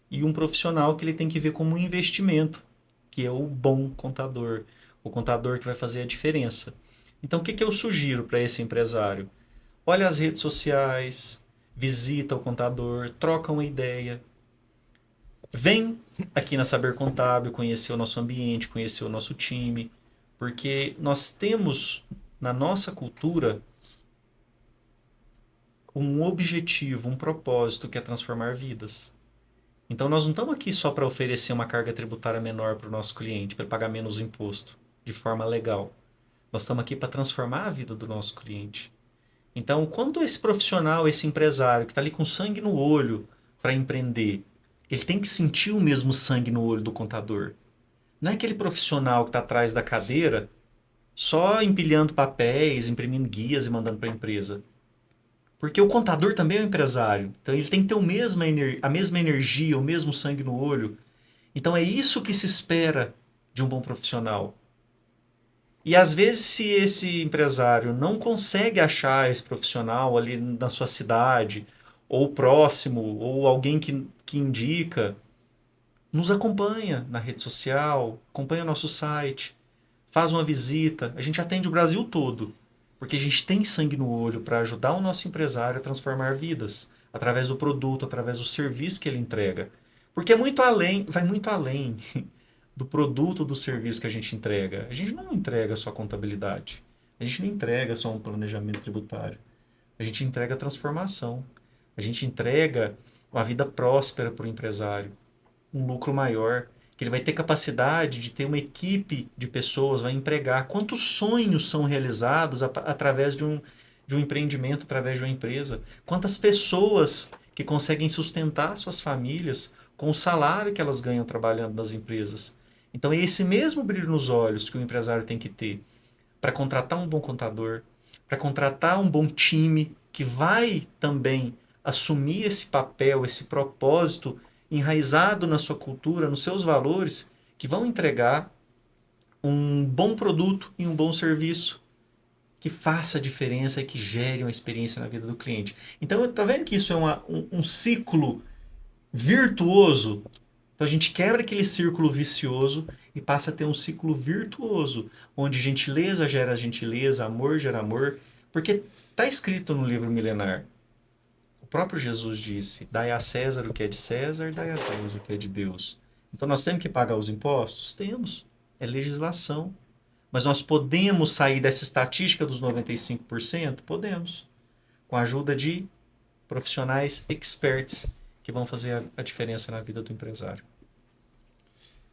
E um profissional que ele tem que ver como um investimento, que é o bom contador, o contador que vai fazer a diferença. Então, o que eu sugiro para esse empresário? Olha as redes sociais, visita o contador, troca uma ideia. Vem aqui na Saber Contábil conhecer o nosso ambiente, conhecer o nosso time, porque nós temos na nossa cultura um objetivo, um propósito que é transformar vidas. Então nós não estamos aqui só para oferecer uma carga tributária menor para o nosso cliente, para pagar menos imposto, de forma legal. Nós estamos aqui para transformar a vida do nosso cliente. Então, quando esse profissional, esse empresário que está ali com sangue no olho para empreender, ele tem que sentir o mesmo sangue no olho do contador. Não é aquele profissional que está atrás da cadeira só empilhando papéis, imprimindo guias e mandando para a empresa. Porque o contador também é um empresário. Então ele tem que ter a mesma energia, o mesmo sangue no olho. Então é isso que se espera de um bom profissional. E às vezes, se esse empresário não consegue achar esse profissional ali na sua cidade, ou próximo, ou alguém que indica, nos acompanha na rede social, acompanha nosso site, faz uma visita. A gente atende o Brasil todo, porque a gente tem sangue no olho para ajudar o nosso empresário a transformar vidas, através do produto, através do serviço que ele entrega. Porque vai muito além do produto, do serviço que a gente entrega. A gente não entrega só contabilidade. A gente não entrega só um planejamento tributário. A gente entrega transformação. A gente entrega uma vida próspera para o empresário, um lucro maior, que ele vai ter capacidade de ter uma equipe de pessoas, vai empregar. Quantos sonhos são realizados através de um empreendimento, através de uma empresa? Quantas pessoas que conseguem sustentar suas famílias com o salário que elas ganham trabalhando nas empresas? Então é esse mesmo brilho nos olhos que o empresário tem que ter para contratar um bom contador, para contratar um bom time que vai também assumir esse papel, esse propósito enraizado na sua cultura, nos seus valores, que vão entregar um bom produto e um bom serviço que faça a diferença e que gere uma experiência na vida do cliente. Então, está vendo que isso é um ciclo virtuoso? Então a gente quebra aquele círculo vicioso e passa a ter um ciclo virtuoso, onde gentileza gera gentileza, amor gera amor, porque está escrito no livro milenar. O próprio Jesus disse, dai a César o que é de César, dai a Deus o que é de Deus. Então nós temos que pagar os impostos? Temos. É legislação. Mas nós podemos sair dessa estatística dos 95%? Podemos. Com a ajuda de profissionais experts que vão fazer a diferença na vida do empresário.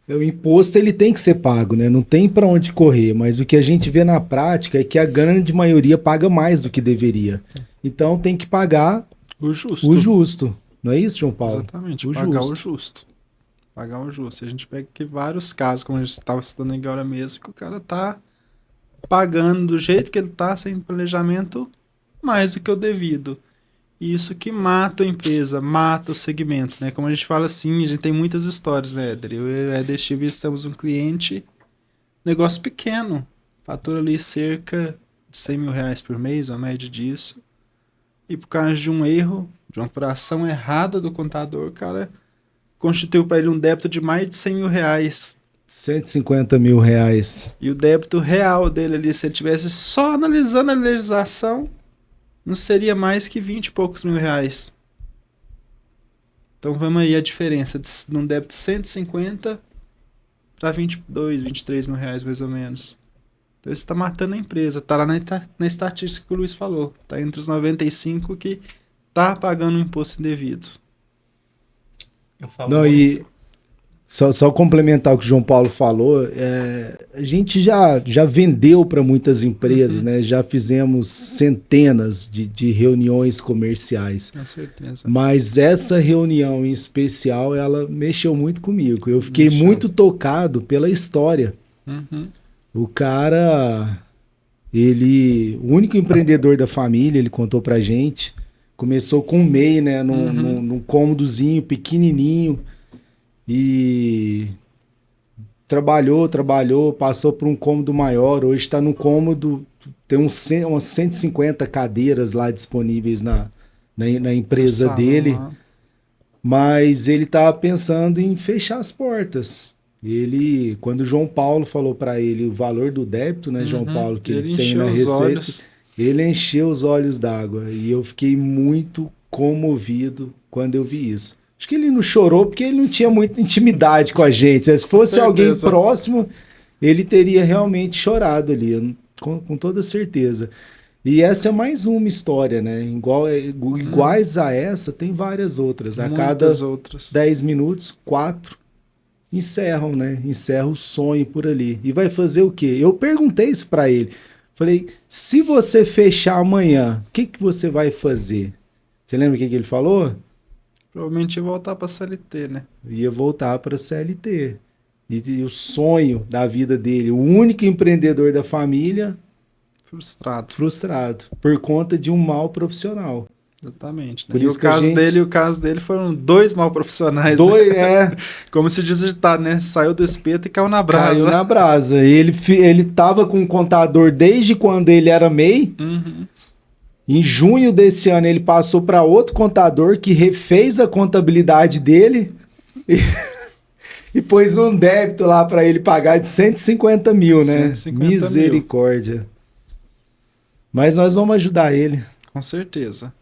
O imposto ele tem que ser pago, né? Não tem para onde correr, mas o que a gente vê na prática é que a grande maioria paga mais do que deveria. Então tem que pagar o justo. O justo. Não é isso, João Paulo? Exatamente, pagar o justo. Pagar o justo. E a gente pega aqui vários casos, como a gente estava citando agora mesmo, que o cara tá pagando do jeito que ele tá, sem planejamento, mais do que o devido. Isso que mata a empresa, mata o segmento, né? Como a gente fala assim, a gente tem muitas histórias, né, Éder? Eu e o Éder Steve estamos um cliente, negócio pequeno, fatura ali cerca de 100 mil reais por mês, a média disso. E por causa de um erro, de uma apuração errada do contador, o cara constituiu para ele um débito de mais de 100 mil reais. 150 mil reais. E o débito real dele ali, se ele tivesse só analisando a legislação, não seria mais que 20 e poucos mil reais. Então vamos aí a diferença de um débito de 150 para 22, 23 mil reais mais ou menos. Então isso está matando a empresa. Está lá na estatística que o Luiz falou. Está entre os 95 que está pagando um imposto indevido. Eu falo Não, e só complementar o que o João Paulo falou, a gente já vendeu para muitas empresas, né? Já fizemos centenas de reuniões comerciais. Com certeza. Mas essa reunião em especial, ela mexeu muito comigo. Eu fiquei muito tocado pela história. Uhum. O cara, o único empreendedor da família, ele contou pra gente, começou com um MEI, né? Num cômodozinho pequenininho. E trabalhou, passou por um cômodo maior, hoje está no cômodo, tem umas 150 cadeiras lá disponíveis na empresa dele, mas ele está pensando em fechar as portas. Quando o João Paulo falou para ele o valor do débito, né, João Paulo, que ele tem na receita, ele encheu os olhos d'água e eu fiquei muito comovido quando eu vi isso. Acho que ele não chorou porque ele não tinha muita intimidade com a gente, né? Se fosse alguém próximo, ele teria realmente chorado ali, com toda certeza. E essa é mais uma história, né? Iguais a essa, tem várias outras. A cada 10 minutos, 4 encerram, né? Encerra o sonho por ali. E vai fazer o quê? Eu perguntei isso para ele. Falei, se você fechar amanhã, o que você vai fazer? Você lembra o que ele falou? Provavelmente ia voltar para a CLT, né? Ia voltar para a CLT. E o sonho da vida dele, o único empreendedor da família... Frustrado. Por conta de um mau profissional. Exatamente. Né? E o caso dele foram 2 mal profissionais. Né? Como se diz o ditado, né? Saiu do espeto e caiu na brasa. Caiu na brasa. Ele tava com um contador desde quando ele era MEI. Uhum. Em junho desse ano ele passou para outro contador que refez a contabilidade dele e pôs um débito lá para ele pagar de 150 mil, né? 150 Misericórdia. Mil. Mas nós vamos ajudar ele. Com certeza.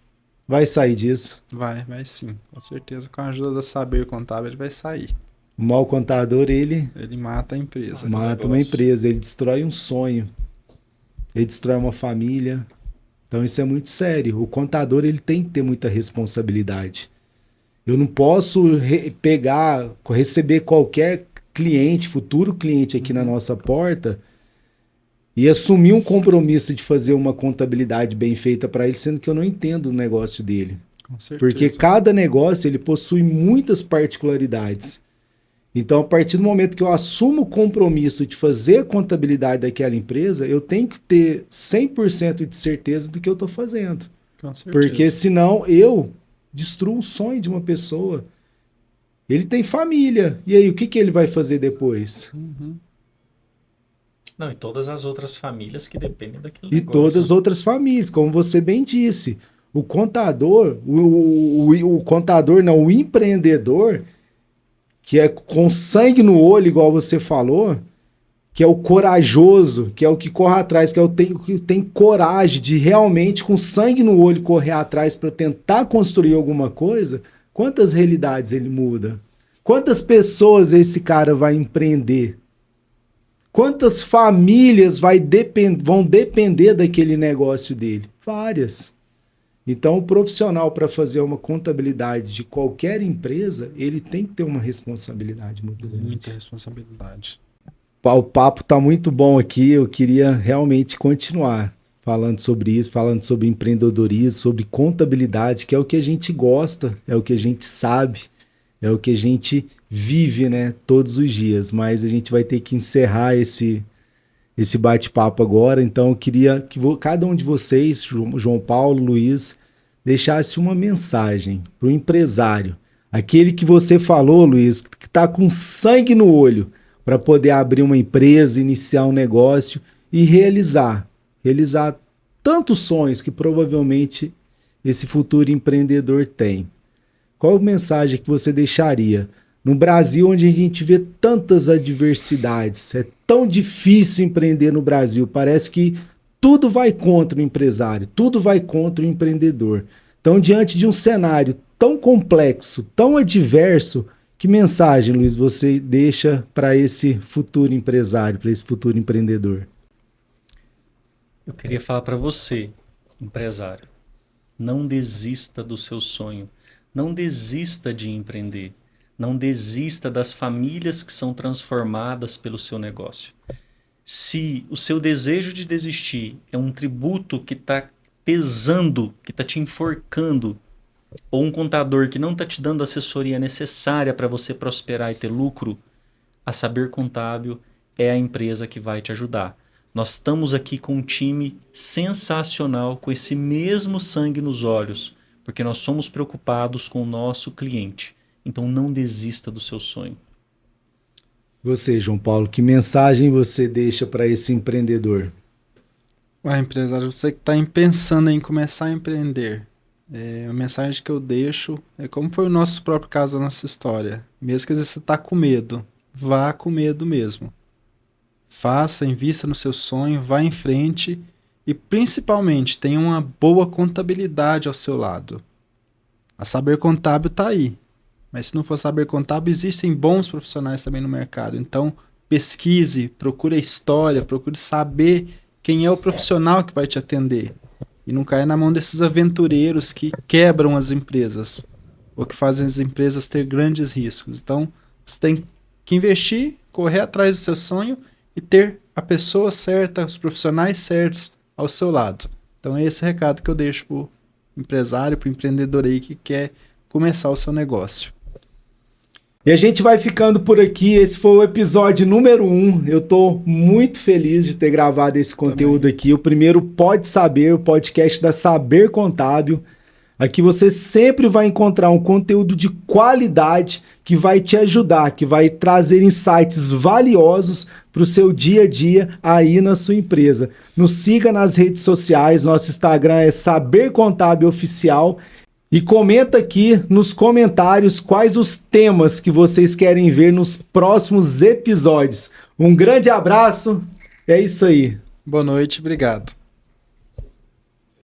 Vai sair disso. Vai sim. Com certeza. Com a ajuda da Saber Contábil, ele vai sair. O mau contador, ele mata a empresa. Mata uma empresa. Ele destrói um sonho. Ele destrói uma família. Então isso é muito sério. O contador, ele tem que ter muita responsabilidade. Eu não posso receber qualquer cliente, futuro cliente aqui na nossa porta e assumir um compromisso de fazer uma contabilidade bem feita para ele, sendo que eu não entendo o negócio dele. Com certeza. Porque cada negócio ele possui muitas particularidades. Então, a partir do momento que eu assumo o compromisso de fazer a contabilidade daquela empresa, eu tenho que ter 100% de certeza do que eu estou fazendo. Com certeza. Porque senão eu destruo o sonho de uma pessoa. Ele tem família. E aí, o que ele vai fazer depois? Uhum. Não, e todas as outras famílias que dependem daquele E negócio. todas as outras famílias, como você bem disse. O contador, o contador não, o empreendedor, que é com sangue no olho, igual você falou, que é o corajoso, que é o que corre atrás, que é o que tem coragem de realmente, com sangue no olho, correr atrás para tentar construir alguma coisa, quantas realidades ele muda? Quantas pessoas esse cara vai empreender? Quantas famílias vão depender daquele negócio dele? Várias. Então, o profissional, para fazer uma contabilidade de qualquer empresa, ele tem que ter uma responsabilidade muito grande. Muita responsabilidade. O papo está muito bom aqui. Eu queria realmente continuar falando sobre isso, falando sobre empreendedorismo, sobre contabilidade, que é o que a gente gosta, é o que a gente sabe, é o que a gente vive, né, todos os dias. Mas a gente vai ter que encerrar esse bate-papo agora. Então eu queria que cada um de vocês, João Paulo, Luiz, deixasse uma mensagem para o empresário. Aquele que você falou, Luiz, que está com sangue no olho para poder abrir uma empresa, iniciar um negócio e realizar tantos sonhos que provavelmente esse futuro empreendedor tem. Qual a mensagem que você deixaria? No Brasil, onde a gente vê tantas adversidades, é tão difícil empreender no Brasil, parece que tudo vai contra o empresário, tudo vai contra o empreendedor. Então, diante de um cenário tão complexo, tão adverso, que mensagem, Luiz, você deixa para esse futuro empresário, para esse futuro empreendedor? Eu queria falar para você, empresário, não desista do seu sonho, não desista de empreender. Não desista das famílias que são transformadas pelo seu negócio. Se o seu desejo de desistir é um tributo que está pesando, que está te enforcando, ou um contador que não está te dando a assessoria necessária para você prosperar e ter lucro, a Saber Contábil é a empresa que vai te ajudar. Nós estamos aqui com um time sensacional, com esse mesmo sangue nos olhos, porque nós somos preocupados com o nosso cliente. Então não desista do seu sonho. Você, João Paulo, que mensagem você deixa para esse empreendedor? Empresário, você que está pensando em começar a empreender, a mensagem que eu deixo é como foi o nosso próprio caso, a nossa história. Mesmo que às vezes você está com medo, vá com medo mesmo. Faça, invista no seu sonho, vá em frente e principalmente tenha uma boa contabilidade ao seu lado. A Saber Contábil está aí, mas se não for Saber Contábil, existem bons profissionais também no mercado. Então pesquise, procure a história, procure saber quem é o profissional que vai te atender. E não caia na mão desses aventureiros que quebram as empresas ou que fazem as empresas ter grandes riscos. Então, você tem que investir, correr atrás do seu sonho e ter a pessoa certa, os profissionais certos ao seu lado. Então, é esse recado que eu deixo para o empresário, para o empreendedor aí que quer começar o seu negócio. E a gente vai ficando por aqui. Esse foi o episódio número 1. Eu estou muito feliz de ter gravado esse conteúdo aqui. O primeiro Pode Saber, o podcast da Saber Contábil. Aqui você sempre vai encontrar um conteúdo de qualidade que vai te ajudar, que vai trazer insights valiosos para o seu dia a dia aí na sua empresa. Nos siga nas redes sociais. Nosso Instagram é Saber Contábil Oficial. E comenta aqui nos comentários quais os temas que vocês querem ver nos próximos episódios. Um grande abraço, é isso aí. Boa noite, obrigado.